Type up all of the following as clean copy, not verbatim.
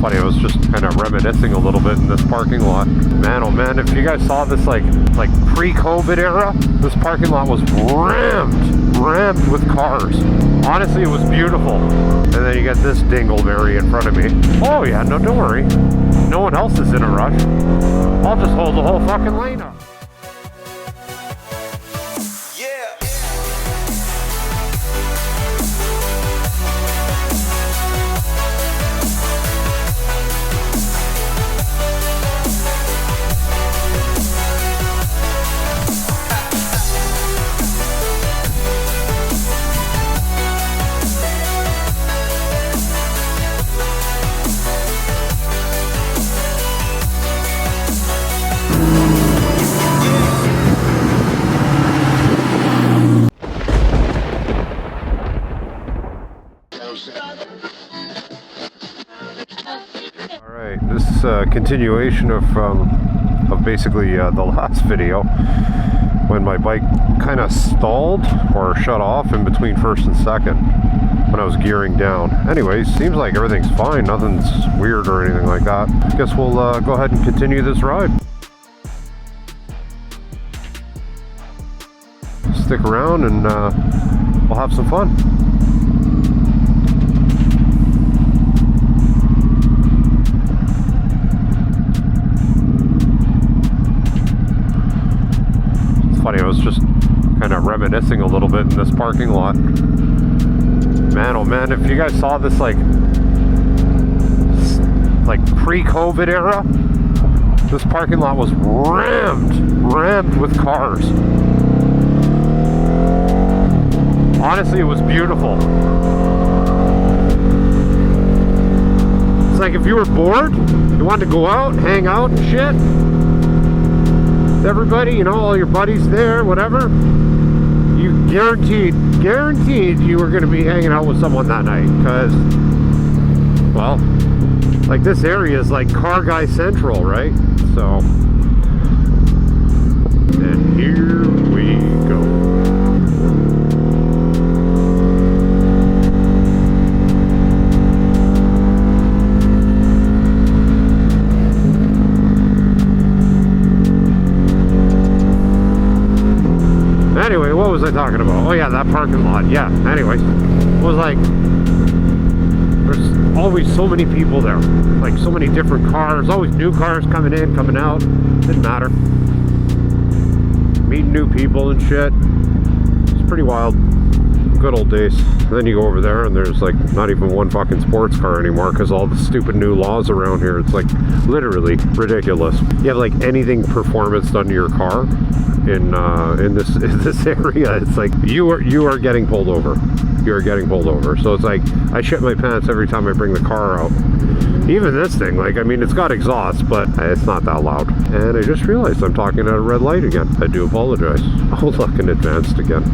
Funny, I was just kind of reminiscing a little bit in this parking lot. Man, oh man, if you guys saw this like pre-COVID era, this parking lot was rammed with cars. Honestly, it was beautiful. And then you got this dingleberry in front of me. Oh yeah, no, don't worry. No one else is in a rush. I'll just hold the whole fucking lane up. Alright, this is a continuation of basically the last video when my bike kind of stalled or shut off in between first and second when I was gearing down. Anyways, seems like everything's fine, nothing's weird or anything like that. Guess we'll go ahead and continue this ride. Stick around and we'll have some fun. Funny, I was just kind of reminiscing a little bit in this parking lot. Man, oh man, if you guys saw this like pre-COVID era, this parking lot was rammed with cars. Honestly, it was beautiful. It's like if you were bored, you wanted to go out, hang out and shit. Everybody, you know, all your buddies there, whatever, you guaranteed you were going to be hanging out with someone that night, because, well, like this area is like car guy central, right? So, and here we go. Anyway, what was I talking about? Oh yeah, that parking lot. Yeah, anyways, it was like, there's always so many people there. Like so many different cars, always new cars coming in, coming out. Didn't matter. Meeting new people and shit. It's pretty wild. Good old days. And then you go over there and there's like not even one fucking sports car anymore because all the stupid new laws around here. It's like literally ridiculous. You have like anything performance done to your car in this area, it's like you are getting pulled over. You are getting pulled over. So it's like I shit my pants every time I bring the car out. Even this thing, like, I mean, it's got exhaust, but it's not that loud. And I just realized I'm talking at a red light again. I do apologize. Oh look, and advanced again.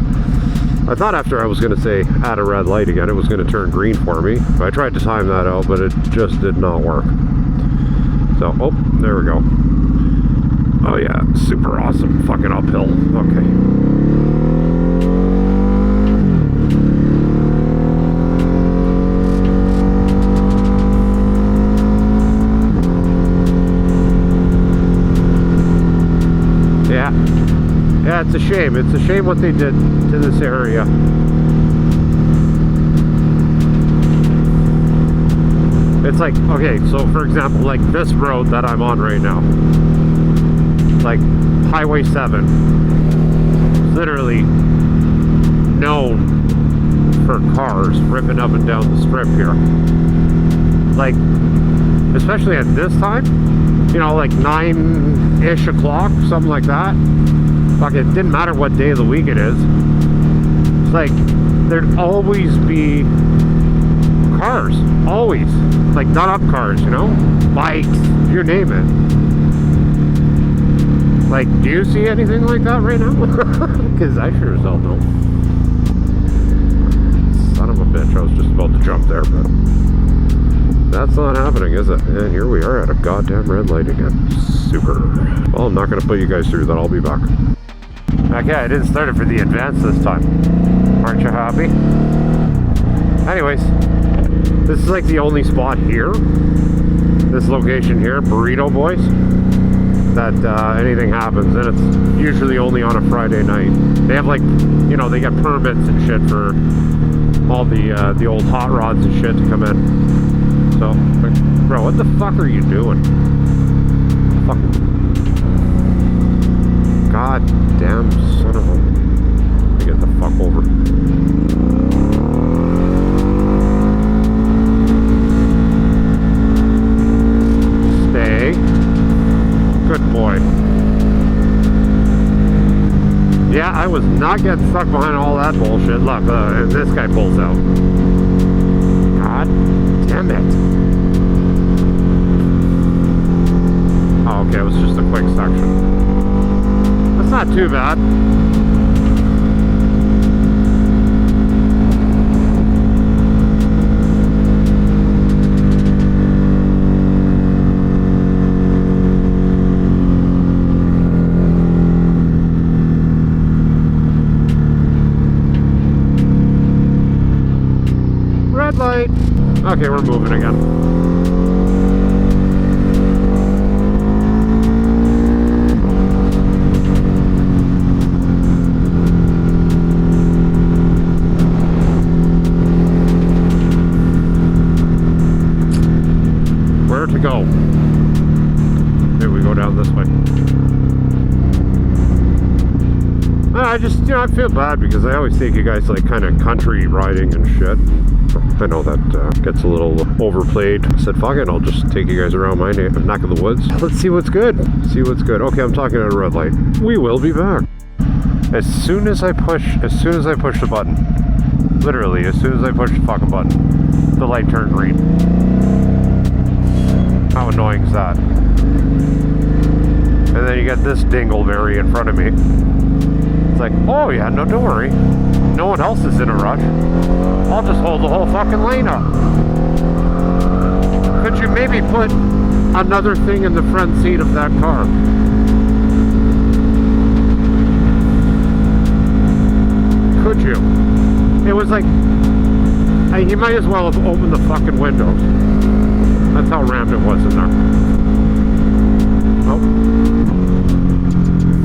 I thought after I was going to say at a red light again, it was going to turn green for me. I tried to time that out, but it just did not work. So, oh, there we go. Oh yeah, super awesome. Fucking uphill. Okay. Yeah, it's a shame. It's a shame what they did to this area. It's like, okay, so for example, like this road that I'm on right now, like Highway 7, literally known for cars ripping up and down the strip here. Like, especially at this time, you know, like 9-ish o'clock, something like that. Fuck, it didn't matter what day of the week it is. It's like, there'd always be cars, always. Like done up cars, you know? Bikes, you name it. Like, do you see anything like that right now? Because I sure as hell don't. Son of a bitch, I was just about to jump there, but that's not happening, is it? And here we are at a goddamn red light again. Super. Well, I'm not going to put you guys through that. I'll be back. Okay, I didn't start it for the advance this time. Aren't you happy? Anyways, this is like the only spot here this location here, Burrito Boys, that anything happens, and it's usually only on a Friday night. They have like, you know, they get permits and shit for all the old hot rods and shit to come in. So, like, bro, what the fuck are you doing? Fucking goddamn son of a... Get the fuck over. Stay. Good boy. Yeah, I was not getting stuck behind all that bullshit. Look, and this guy pulls out. God damn it. Oh, okay, it was just a quick section. That's not too bad. Red light. Okay, we're moving again. To go. Maybe we go down this way. I just, you know, I feel bad because I always take you guys like kind of country riding and shit. I know that gets a little overplayed. I said, fuck it, I'll just take you guys around my neck of the woods. Let's see what's good. See what's good. Okay, I'm talking at a red light. We will be back. As soon as I push the button, literally, as soon as I push the fucking button, the light turned green. How annoying is that? And then you get this dingleberry in front of me. It's like, oh yeah, no, don't worry. No one else is in a rush. I'll just hold the whole fucking lane up. Could you maybe put another thing in the front seat of that car? Could you? It was like, you might as well have opened the fucking windows. That's how rammed it was in there. Oh.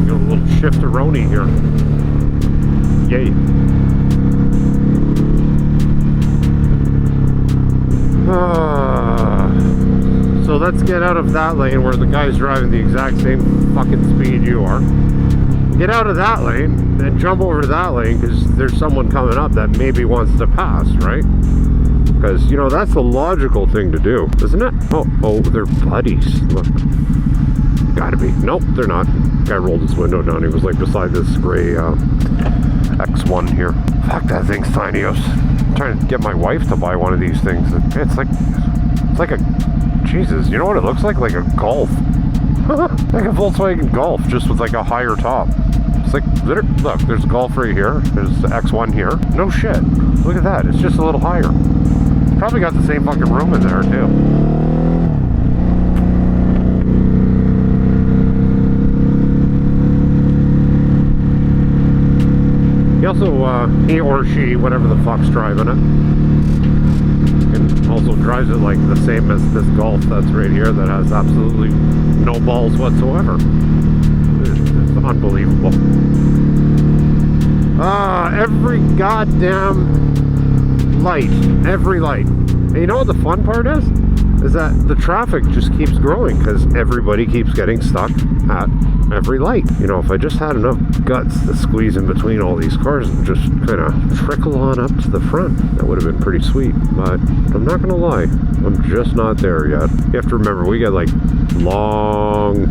Got a little shifteroni here. Yay. So let's get out of that lane where the guy's driving the exact same fucking speed you are. Get out of that lane, then jump over to that lane because there's someone coming up that maybe wants to pass, right? Because, you know, that's the logical thing to do, isn't it? Oh, they're buddies. Look. Gotta be. Nope, they're not. Guy rolled his window down. He was like beside this gray X1 here. Fuck, that thing's tiny. I was trying to get my wife to buy one of these things. It's like a... Jesus, you know what it looks like? Like a Golf. Like a Volkswagen Golf, just with like a higher top. It's like, look, there's a Golf right here. There's the X1 here. No shit. Look at that. It's just a little higher. Probably got the same fucking room in there too. He also, he or she, whatever the fuck's driving it, and also drives it like the same as this Golf that's right here that has absolutely no balls whatsoever. It's unbelievable. Every goddamn light, every light. And you know what the fun part is? Is that the traffic just keeps growing because everybody keeps getting stuck at every light. You know, if I just had enough guts to squeeze in between all these cars and just kind of trickle on up to the front, that would have been pretty sweet. But I'm not gonna lie, I'm just not there yet. You have to remember, we get like long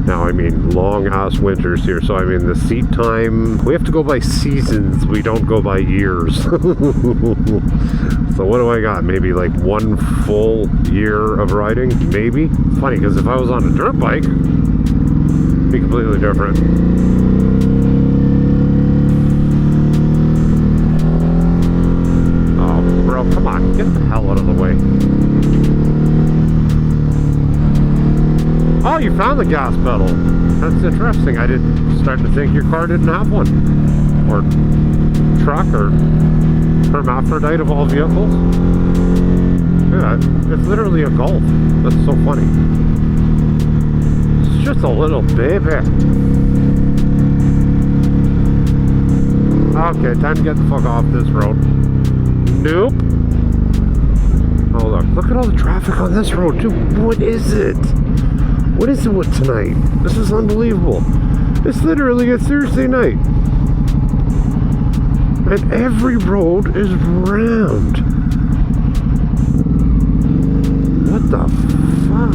ass winters here. So I mean, the seat time, we have to go by seasons, we don't go by years. So what do I got? Maybe like one full year of riding, maybe. It's funny because if I was on a dirt bike, it'd be completely different. Oh, bro, come on, get the hell out of the way. Oh, you found the gas pedal. That's interesting. I didn't start to think your car didn't have one. Or truck, or hermaphrodite of all vehicles. Yeah, it's literally a Golf. That's so funny. It's just a little baby. Okay, time to get the fuck off this road. Nope. Hold on. Look at all the traffic on this road, too. What is it? What is it with tonight? This is unbelievable. It's literally a Thursday night. And every road is rammed. What the fuck?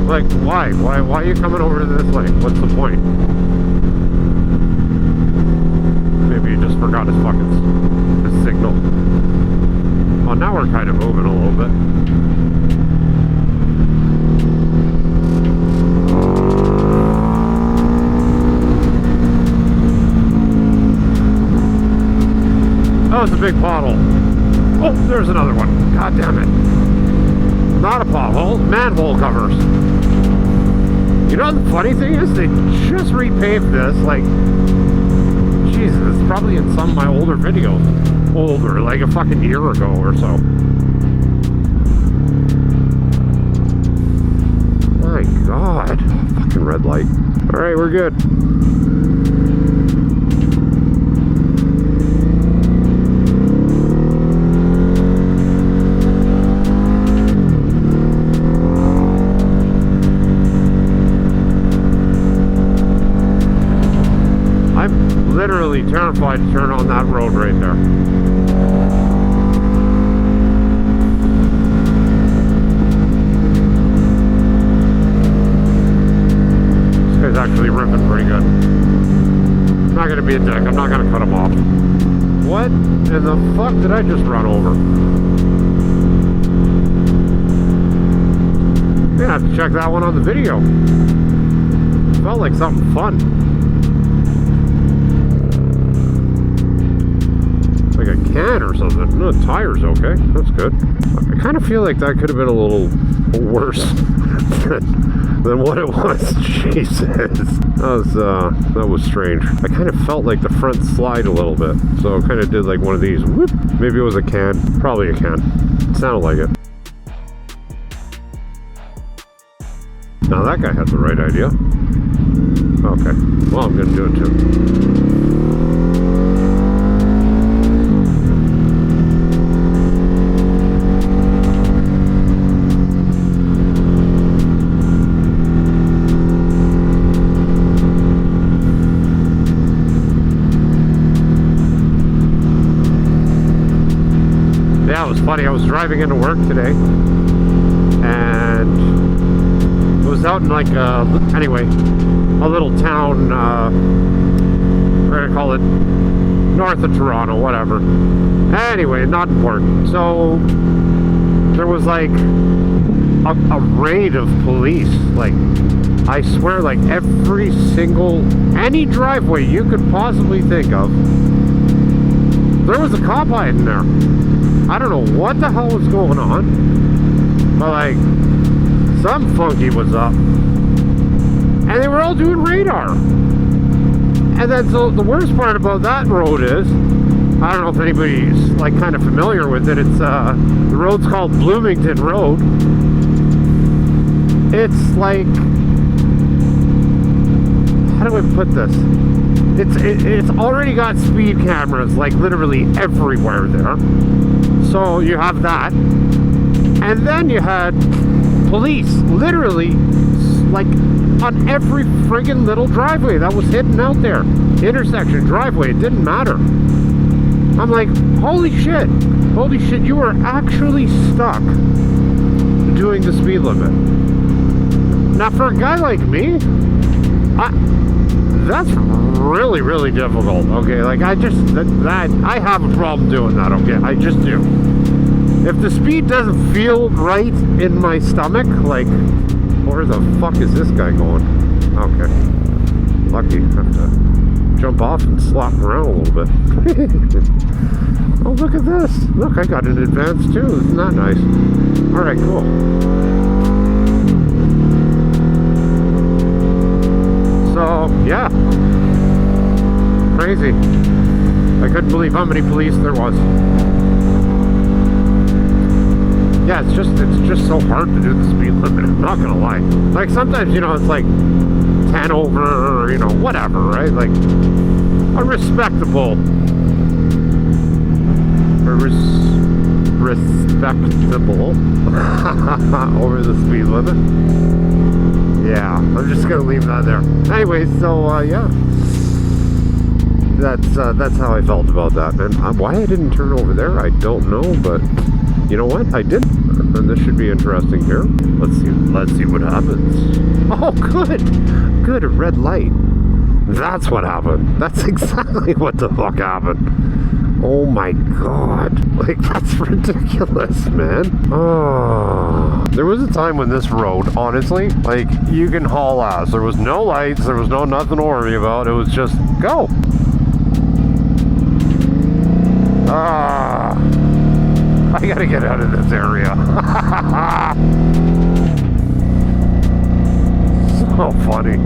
Like, why? Why are you coming over this way? What's the point? Maybe he just forgot his signal. Oh, now we're kind of moving a little bit. Oh, it's a big pothole. Oh, there's another one. God damn it. Not a pothole, manhole covers. You know, the funny thing is, they just repaved this, like, Jesus, it's probably in some of my older videos. Older, like a fucking year ago or so. My God. Fucking red light. Alright, we're good. Literally terrified to turn on that road right there. This guy's actually ripping pretty good. I'm not gonna be a dick. I'm not gonna cut him off. What in the fuck did I just run over? I'm gonna have to check that one on the video. Felt like something fun. Like a can or something. No, the tire's okay. That's good. I kind of feel like that could have been a little worse than what it was. Jesus. That was strange. I kind of felt like the front slide a little bit. So I kind of did like one of these. Whoop. Maybe it was a can. Probably a can. It sounded like it. Now that guy had the right idea. Okay. Well, I'm going to do it too. Yeah, it was funny. I was driving into work today, and it was out in like anyway, a little town. We're gonna call it north of Toronto, whatever. Anyway, not important. So there was like a raid of police. Like, I swear, like any driveway you could possibly think of, there was a cop hiding there. I don't know what the hell was going on, but like, something funky was up. And they were all doing radar. And then, so the worst part about that road is, I don't know if anybody's like kind of familiar with it, it's, the road's called Bloomington Road. It's like, how do I put this? It's already got speed cameras, like literally everywhere there. So you have that. And then you had police, literally, like on every friggin' little driveway that was hidden out there. Intersection, driveway, it didn't matter. I'm like, holy shit, you were actually stuck doing the speed limit. Now for a guy like me, that's really, really difficult, okay? Like, I have a problem doing that, okay? I just do. If the speed doesn't feel right in my stomach, like, where the fuck is this guy going? Okay. Lucky. Have to jump off and slop around a little bit. Oh, look at this. Look, I got an advance too. Isn't that nice? Alright, cool. So, yeah. Crazy. I couldn't believe how many police there was. Yeah, it's just so hard to do the speed limit, I'm not gonna lie. Like, sometimes, you know, it's like 10 over, or, you know, whatever, right? Like, a respectable, respectable over the speed limit. Yeah, I'm just gonna leave that there. Anyways, so, yeah. That's how I felt about that, man. Why I didn't turn over there, I don't know, but you know what? I did, and this should be interesting here. Let's see what happens. Oh, good, a red light. That's what happened. That's exactly what the fuck happened. Oh my god, like, that's ridiculous, man. Oh, there was a time when this road, honestly, like, you can haul ass. There was no lights, there was no nothing to worry about. It was just go. I gotta get out of this area. So funny.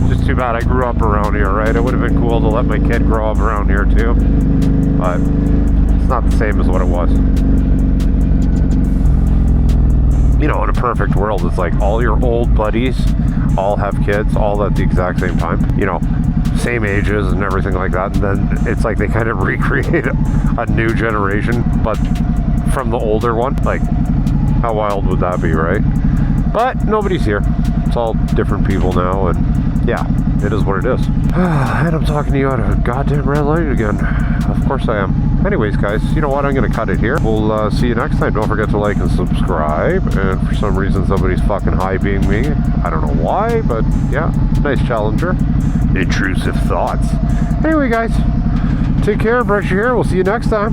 Just too bad I grew up around here, right? It would have been cool to let my kid grow up around here too. But it's not the same as what it was. You know, in a perfect world, it's like all your old buddies all have kids, all at the exact same time. You know, same ages and everything like that, and then it's like they kind of recreate a new generation, but from the older one. Like, how wild would that be, right? But nobody's here. It's all different people now, and yeah, it is what it is. And I'm talking to you out of a goddamn red light again. Of course I am. Anyways, guys, you know what? I'm going to cut it here. We'll see you next time. Don't forget to like and subscribe. And for some reason, somebody's fucking high-being me. I don't know why, but yeah, nice challenger. Intrusive thoughts. Anyway, guys, take care. Brett here. We'll see you next time.